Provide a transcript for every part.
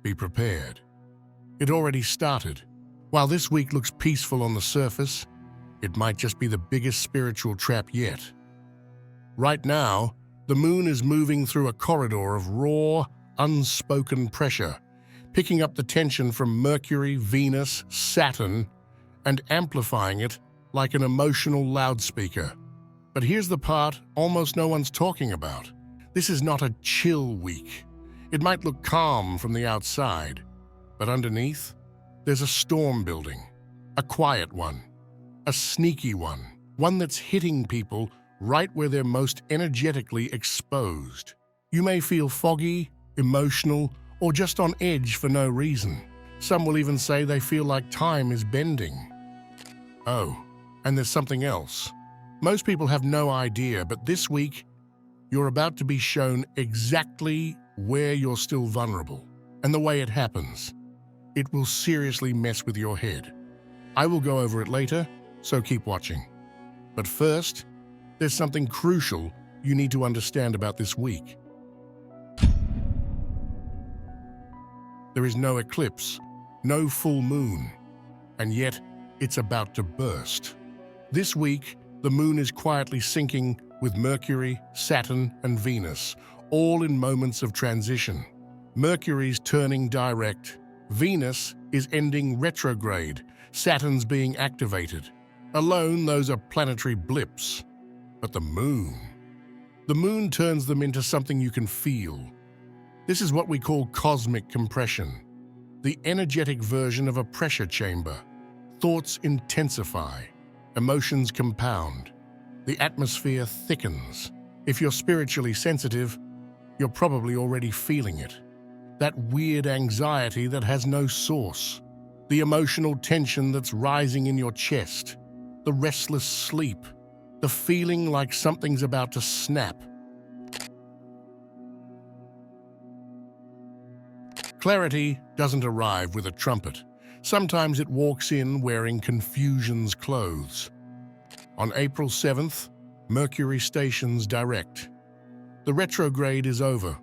Be prepared. It already started. While this week looks peaceful on the surface, it might just be the biggest spiritual trap yet. Right now, the moon is moving through a corridor of raw, unspoken pressure, picking up the tension from Mercury, Venus, Saturn, and amplifying it like an emotional loudspeaker. But here's the part almost no one's talking about. This is not a chill week. It might look calm from the outside, but underneath, there's a storm building, a quiet one, a sneaky one that's hitting people right where they're most energetically exposed. You may feel foggy, emotional, or just on edge for no reason. Some will even say they feel like time is bending. Oh, and there's something else. Most people have no idea, but this week, you're about to be shown exactly where you're still vulnerable, and the way it happens. It will seriously mess with your head. I will go over it later, so keep watching. But first, there's something crucial you need to understand about this week. There is no eclipse, no full moon, and yet it's about to burst. This week, the moon is quietly syncing with Mercury, Saturn, and Venus, all in moments of transition. Mercury's turning direct, Venus is ending retrograde, Saturn's being activated. Alone, those are planetary blips. But the moon turns them into something you can feel. This is what we call cosmic compression, the energetic version of a pressure chamber. Thoughts intensify, emotions compound, the atmosphere thickens. If you're spiritually sensitive, you're probably already feeling it. That weird anxiety that has no source, the emotional tension that's rising in your chest, the restless sleep, the feeling like something's about to snap. Clarity doesn't arrive with a trumpet. Sometimes it walks in wearing confusion's clothes. On April 7th, Mercury stations direct. The retrograde is over,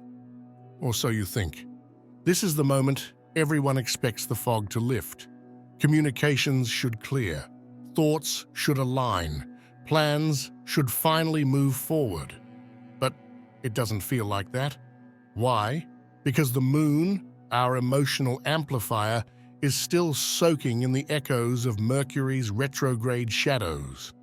or so you think. This is the moment everyone expects the fog to lift. Communications should clear, thoughts should align, plans should finally move forward. But it doesn't feel like that. Why? Because the moon, our emotional amplifier, is still soaking in the echoes of Mercury's retrograde shadows.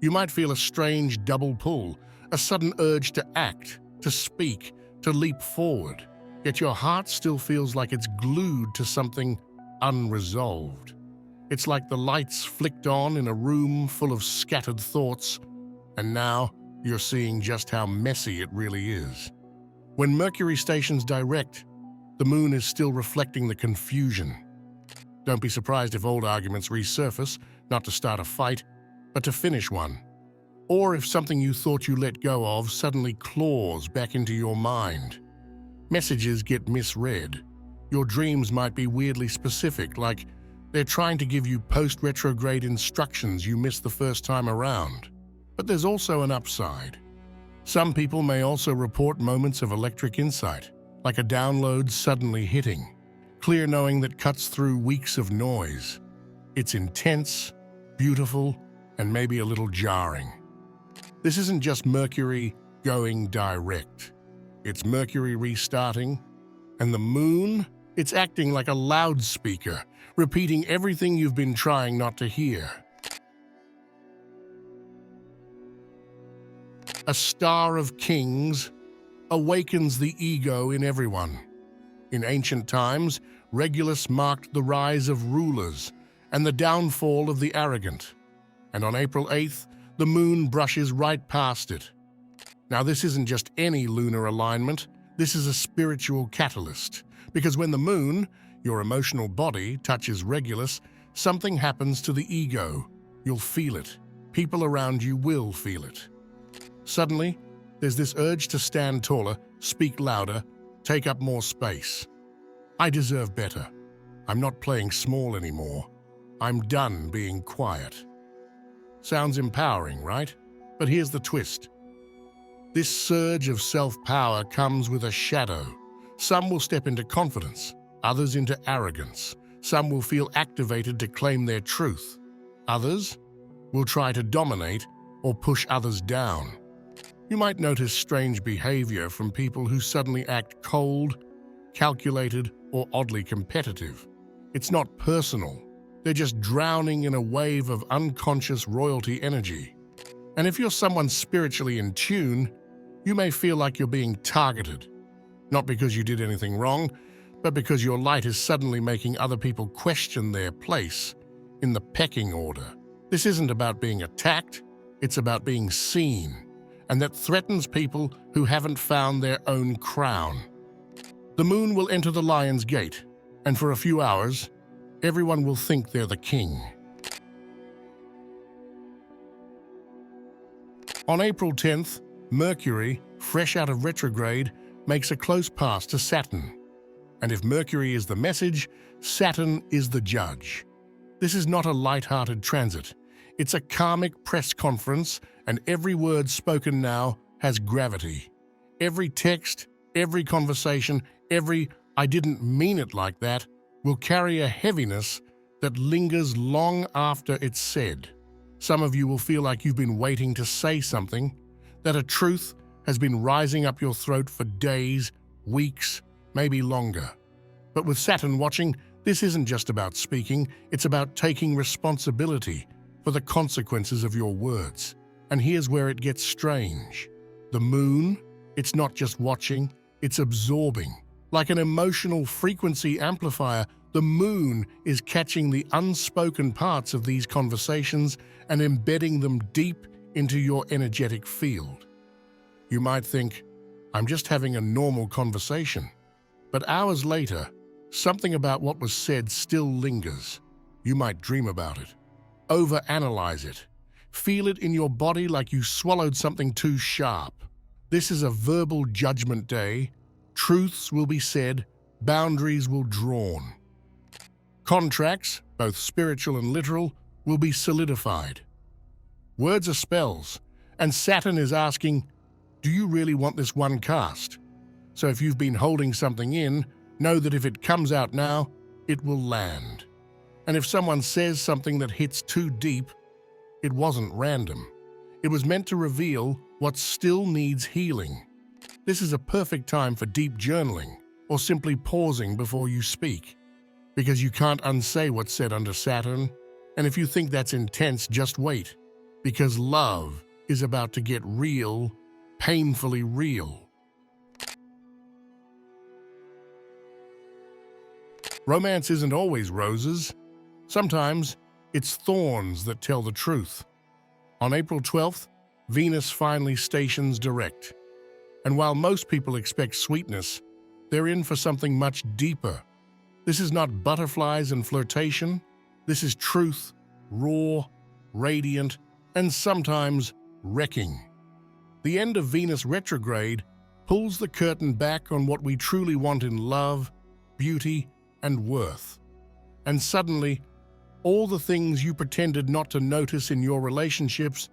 You might feel a strange double pull, a sudden urge to act, to speak, to leap forward. Yet your heart still feels like it's glued to something unresolved. It's like the lights flicked on in a room full of scattered thoughts, and now you're seeing just how messy it really is. When Mercury stations direct, the moon is still reflecting the confusion. Don't be surprised if old arguments resurface, not to start a fight, but to finish one. Or if something you thought you let go of suddenly claws back into your mind. Messages get misread. Your dreams might be weirdly specific, like they're trying to give you post-retrograde instructions you missed the first time around. But there's also an upside. Some people may also report moments of electric insight, like a download suddenly hitting, clear knowing that cuts through weeks of noise. It's intense, beautiful, and maybe a little jarring. This isn't just Mercury going direct. It's Mercury restarting, and the moon, it's acting like a loudspeaker, repeating everything you've been trying not to hear. A star of kings awakens the ego in everyone. In ancient times, Regulus marked the rise of rulers and the downfall of the arrogant. And on April 8th, the moon brushes right past it. Now, this isn't just any lunar alignment, this is a spiritual catalyst. Because when the moon, your emotional body, touches Regulus, something happens to the ego. You'll feel it. People around you will feel it. Suddenly, there's this urge to stand taller, speak louder, take up more space. I deserve better. I'm not playing small anymore. I'm done being quiet. Sounds empowering, right? But here's the twist. This surge of self-power comes with a shadow. Some will step into confidence, others into arrogance. Some will feel activated to claim their truth. Others will try to dominate or push others down. You might notice strange behavior from people who suddenly act cold, calculated, or oddly competitive. It's not personal. They're just drowning in a wave of unconscious royalty energy. And if you're someone spiritually in tune, you may feel like you're being targeted. Not because you did anything wrong, but because your light is suddenly making other people question their place in the pecking order. This isn't about being attacked, it's about being seen, and that threatens people who haven't found their own crown. The moon will enter the lion's gate, and for a few hours, everyone will think they're the king. On April 10th, Mercury, fresh out of retrograde, makes a close pass to Saturn. And if Mercury is the message, Saturn is the judge. This is not a light-hearted transit. It's a karmic press conference, and every word spoken now has gravity. Every text, every conversation, every "I didn't mean it like that" will carry a heaviness that lingers long after it's said. Some of you will feel like you've been waiting to say something, that a truth has been rising up your throat for days, weeks, maybe longer. But with Saturn watching, this isn't just about speaking, it's about taking responsibility for the consequences of your words. And here's where it gets strange. The moon, it's not just watching, it's absorbing. Like an emotional frequency amplifier, the moon is catching the unspoken parts of these conversations and embedding them deep into your energetic field. You might think, I'm just having a normal conversation. But hours later, something about what was said still lingers. You might dream about it, overanalyze it, feel it in your body like you swallowed something too sharp. This is a verbal judgment day. Truths will be said, boundaries will drawn. Contracts, both spiritual and literal, will be solidified. Words are spells, and Saturn is asking, do you really want this one cast? So if you've been holding something in, know that if it comes out now, it will land. And if someone says something that hits too deep, it wasn't random. It was meant to reveal what still needs healing. This is a perfect time for deep journaling or simply pausing before you speak, because you can't unsay what's said under Saturn. And if you think that's intense, just wait, because love is about to get real, painfully real. Romance isn't always roses. Sometimes it's thorns that tell the truth. On April 12th, Venus finally stations direct. And while most people expect sweetness, they're in for something much deeper. This is not butterflies and flirtation. This is truth, raw, radiant, and sometimes wrecking. The end of Venus retrograde pulls the curtain back on what we truly want in love, beauty, and worth. And suddenly, all the things you pretended not to notice in your relationships,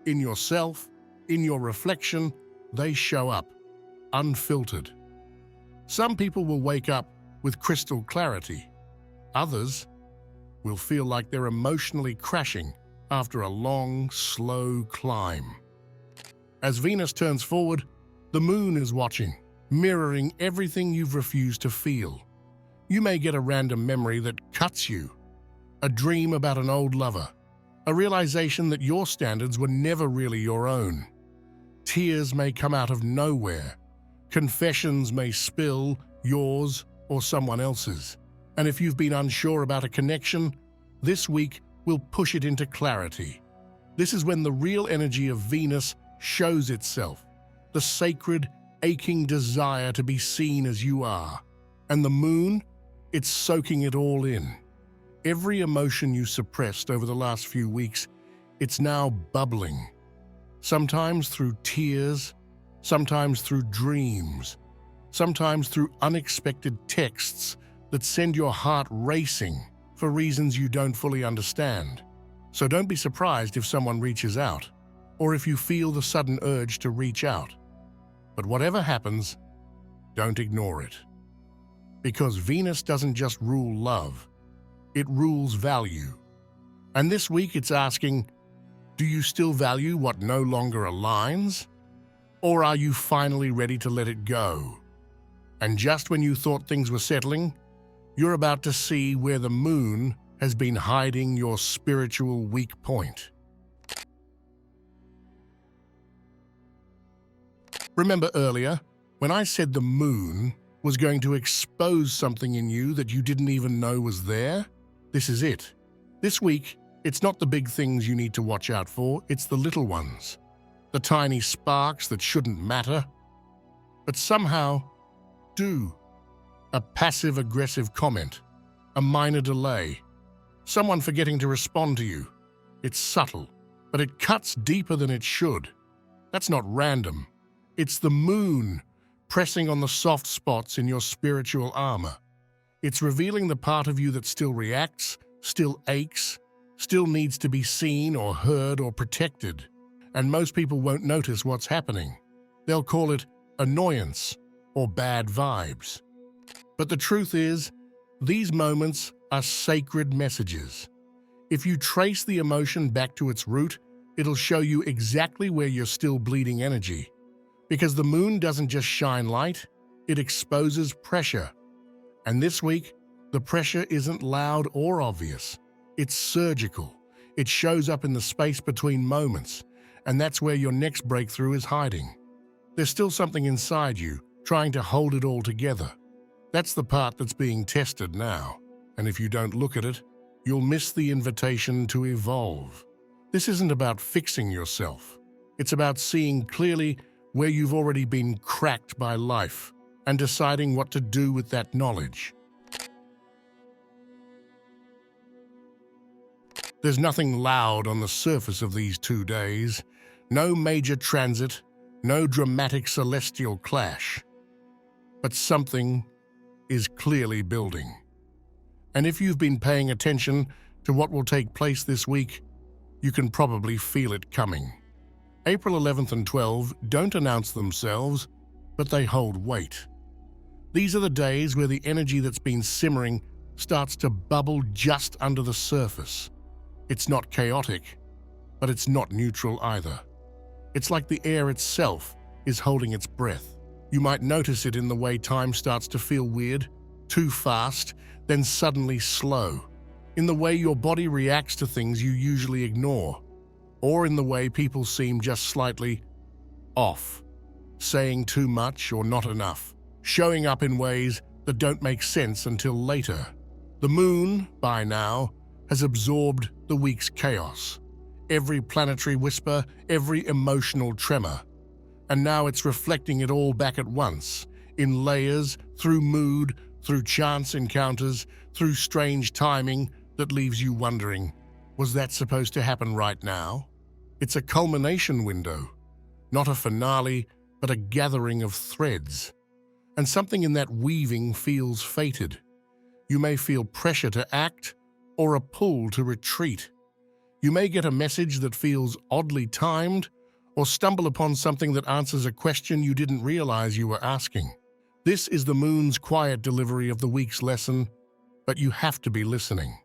in yourself, in your reflection, they show up, unfiltered. Some people will wake up with crystal clarity. Others will feel like they're emotionally crashing after a long, slow climb. As Venus turns forward, the moon is watching, mirroring everything you've refused to feel. You may get a random memory that cuts you, a dream about an old lover, a realization that your standards were never really your own. Tears may come out of nowhere. Confessions may spill, yours or someone else's. And if you've been unsure about a connection, this week will push it into clarity. This is when the real energy of Venus shows itself, the sacred, aching desire to be seen as you are. And the moon, it's soaking it all in. Every emotion you suppressed over the last few weeks, it's now bubbling. Sometimes through tears, sometimes through dreams, sometimes through unexpected texts that send your heart racing for reasons you don't fully understand. So don't be surprised if someone reaches out, or if you feel the sudden urge to reach out. But whatever happens, don't ignore it. Because Venus doesn't just rule love, it rules value. And this week it's asking, do you still value what no longer aligns? Or are you finally ready to let it go? And just when you thought things were settling, you're about to see where the moon has been hiding your spiritual weak point. Remember earlier, when I said the moon was going to expose something in you that you didn't even know was there? This is it. This week, it's not the big things you need to watch out for, it's the little ones. The tiny sparks that shouldn't matter, but somehow do. A passive-aggressive comment, a minor delay, someone forgetting to respond to you. It's subtle, but it cuts deeper than it should. That's not random. It's the moon pressing on the soft spots in your spiritual armor. It's revealing the part of you that still reacts, still aches, still needs to be seen or heard or protected. And most people won't notice what's happening. They'll call it annoyance or bad vibes. But the truth is, these moments are sacred messages. If you trace the emotion back to its root, it'll show you exactly where you're still bleeding energy. Because the moon doesn't just shine light, it exposes pressure. And this week, the pressure isn't loud or obvious. It's surgical. It shows up in the space between moments, and that's where your next breakthrough is hiding. There's still something inside you, trying to hold it all together. That's the part that's being tested now, and if you don't look at it, you'll miss the invitation to evolve. This isn't about fixing yourself. It's about seeing clearly where you've already been cracked by life and deciding what to do with that knowledge. There's nothing loud on the surface of these 2 days, no major transit, no dramatic celestial clash. But something is clearly building. And if you've been paying attention to what will take place this week, you can probably feel it coming. April 11th and 12th don't announce themselves, but they hold weight. These are the days where the energy that's been simmering starts to bubble just under the surface. It's not chaotic, but it's not neutral either. It's like the air itself is holding its breath. You might notice it in the way time starts to feel weird, too fast, then suddenly slow. In the way your body reacts to things you usually ignore. Or in the way people seem just slightly off, saying too much or not enough, showing up in ways that don't make sense until later. The moon, by now, has absorbed the week's chaos, every planetary whisper, every emotional tremor. And now it's reflecting it all back at once, in layers, through mood, through chance encounters, through strange timing that leaves you wondering, was that supposed to happen right now? It's a culmination window, not a finale, but a gathering of threads. And something in that weaving feels fated. You may feel pressure to act or a pull to retreat. You may get a message that feels oddly timed or stumble upon something that answers a question you didn't realize you were asking. This is the moon's quiet delivery of the week's lesson, but you have to be listening.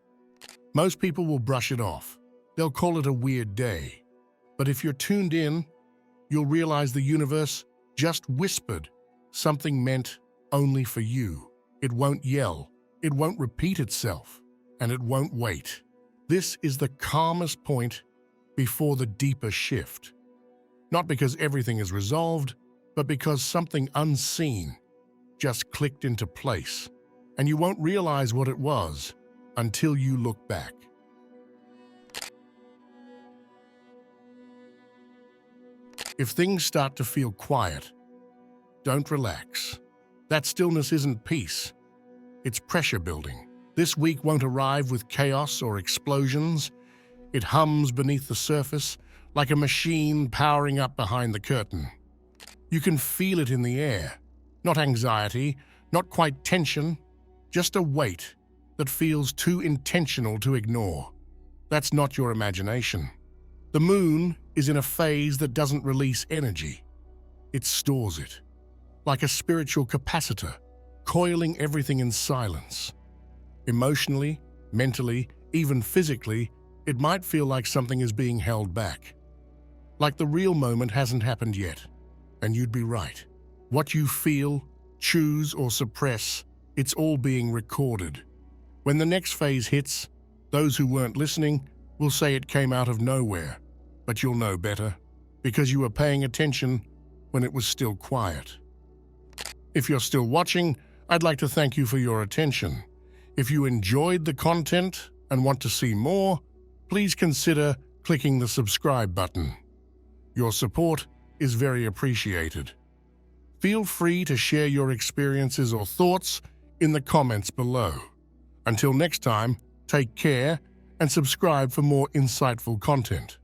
Most people will brush it off. They'll call it a weird day. But if you're tuned in, you'll realize the universe just whispered something meant only for you. It won't yell, it won't repeat itself, and it won't wait. This is the calmest point before the deeper shift. Not because everything is resolved, but because something unseen just clicked into place, and you won't realize what it was until you look back. If things start to feel quiet, don't relax. That stillness isn't peace, it's pressure building. This week won't arrive with chaos or explosions. It hums beneath the surface like a machine powering up behind the curtain. You can feel it in the air. Not anxiety, not quite tension, just a weight that feels too intentional to ignore. That's not your imagination. The moon is in a phase that doesn't release energy. It stores it, like a spiritual capacitor, coiling everything in silence. Emotionally, mentally, even physically, it might feel like something is being held back. Like the real moment hasn't happened yet. And you'd be right. What you feel, choose, or suppress, it's all being recorded. When the next phase hits, those who weren't listening will say it came out of nowhere, but you'll know better, because you were paying attention when it was still quiet. If you're still watching, I'd like to thank you for your attention. If you enjoyed the content and want to see more, please consider clicking the subscribe button. Your support is very appreciated. Feel free to share your experiences or thoughts in the comments below. Until next time, take care and subscribe for more insightful content.